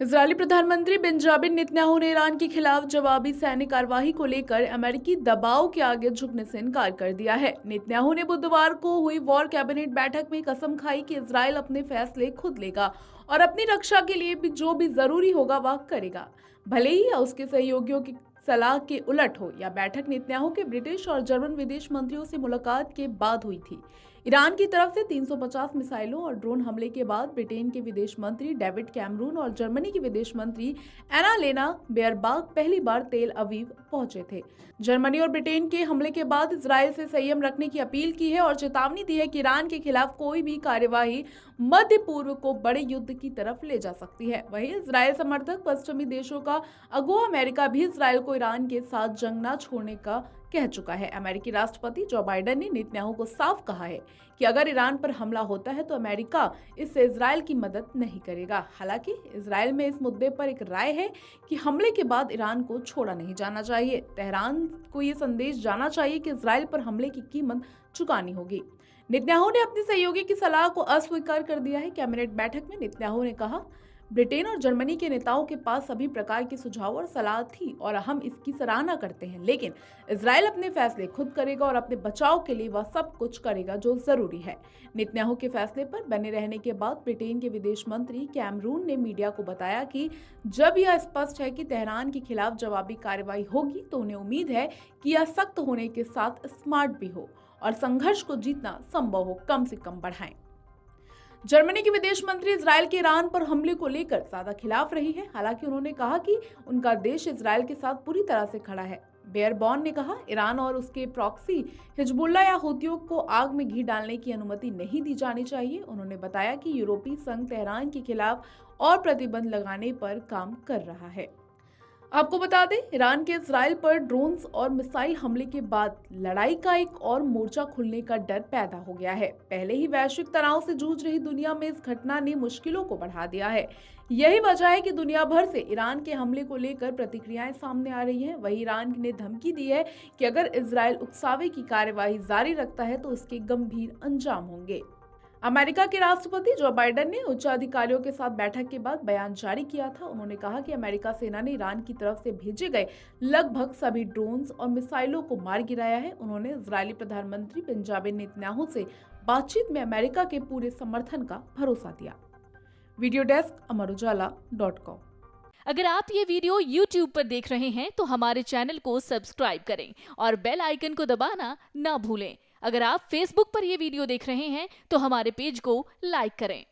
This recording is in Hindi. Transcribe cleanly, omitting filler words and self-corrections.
इजरायली प्रधानमंत्री बेंजामिन नेतन्याहू ने ईरान के खिलाफ जवाबी सैन्य कार्रवाई को लेकर अमेरिकी दबाव के आगे झुकने से इनकार कर दिया है। नेतन्याहू ने बुधवार को हुई वॉर कैबिनेट बैठक में कसम खाई कि इजरायल अपने फैसले खुद लेगा और अपनी रक्षा के लिए भी जो भी जरूरी होगा वह करेगा, भले ही या उसके सहयोगियों की सलाह के उलट हो। यह बैठक नेतन्याहू के ब्रिटिश और जर्मन विदेश मंत्रियों से मुलाकात के बाद हुई थी। ईरान की तरफ से 350 मिसाइलों और ड्रोन हमले के बाद ब्रिटेन के विदेश मंत्री डेविड कैमरून और जर्मनी की विदेश मंत्री एनालेना बेयरबाख पहली बार तेल अवीव पहुंचे थे। जर्मनी और ब्रिटेन के हमले के बाद इजरायल से संयम रखने की अपील की है और चेतावनी दी है कि ईरान के खिलाफ कोई भी कार्यवाही मध्य पूर्व को बड़े युद्ध की तरफ ले जा सकती है। वहीं इजरायल समर्थक पश्चिमी देशों का अगुआ अमेरिका भी इजरायल को ईरान के साथ जंग न छोड़ने का कह चुका है। अमेरिकी राष्ट्रपति जो बाइडेन ने नेतन्याहू को साफ कहा है कि अगर ईरान पर हमला होता है तो अमेरिका इससे इजरायल की मदद नहीं करेगा। हालांकि इजरायल में इस मुद्दे पर एक राय है कि हमले के बाद ईरान को छोड़ा नहीं जाना चाहिए। तेहरान को ये संदेश जाना चाहिए कि इजरायल पर हमले की कीमत चुकानी होगी। नेतन्याहू ने अपनी सहयोगी की सलाह को अस्वीकार कर दिया है। कैबिनेट बैठक में नेतन्याहू ने कहा, ब्रिटेन और जर्मनी के नेताओं के पास सभी प्रकार की सुझाव और सलाह थी और हम इसकी सराहना करते हैं, लेकिन इजरायल अपने फैसले खुद करेगा और अपने बचाव के लिए वह सब कुछ करेगा जो जरूरी है। नेतन्याहू के फैसले पर बने रहने के बाद ब्रिटेन के विदेश मंत्री कैमरून ने मीडिया को बताया कि जब यह स्पष्ट है कि तेहरान के खिलाफ जवाबी कार्रवाई होगी तो उन्हें उम्मीद है कि यह सख्त होने के साथ स्मार्ट भी हो और संघर्ष को जितना संभव हो कम से कम बढ़ाएं। जर्मनी की विदेश मंत्री इजरायल के ईरान पर हमले को लेकर ज्यादा खिलाफ रही है। हालांकि उन्होंने कहा कि उनका देश इजरायल के साथ पूरी तरह से खड़ा है। बेयरबॉन ने कहा, ईरान और उसके प्रॉक्सी हिजबुल्लाह या हूतियों को आग में घी डालने की अनुमति नहीं दी जानी चाहिए। उन्होंने बताया कि यूरोपीय संघ तेहरान के खिलाफ और प्रतिबंध लगाने पर काम कर रहा है। आपको बता दें, ईरान के इजरायल पर ड्रोन्स और मिसाइल हमले के बाद लड़ाई का एक और मोर्चा खुलने का डर पैदा हो गया है। पहले ही वैश्विक तनाव से जूझ रही दुनिया में इस घटना ने मुश्किलों को बढ़ा दिया है। यही वजह है कि दुनिया भर से ईरान के हमले को लेकर प्रतिक्रियाएं सामने आ रही हैं। वहीं ईरान ने धमकी दी है कि अगर इजरायल उकसावे की कार्यवाही जारी रखता है तो उसके गंभीर अंजाम होंगे। अमेरिका के राष्ट्रपति जो बाइडेन ने उच्च अधिकारियों के साथ बैठक के बाद बयान जारी किया था। उन्होंने कहा कि अमेरिका सेना ने ईरान की तरफ से भेजे गए लगभग सभी ड्रोन्स और मिसाइलों को मार गिराया है। उन्होंने इजरायली प्रधानमंत्री बेंजामिन नेतन्याहू से बातचीत में अमेरिका के पूरे समर्थन का भरोसा दिया। वीडियो डेस्क अमरउजाला.com। अगर आप ये वीडियो YouTube पर देख रहे हैं तो हमारे चैनल को सब्सक्राइब करें और बेल आइकन को दबाना ना भूलें। अगर आप Facebook पर ये वीडियो देख रहे हैं तो हमारे पेज को लाइक करें।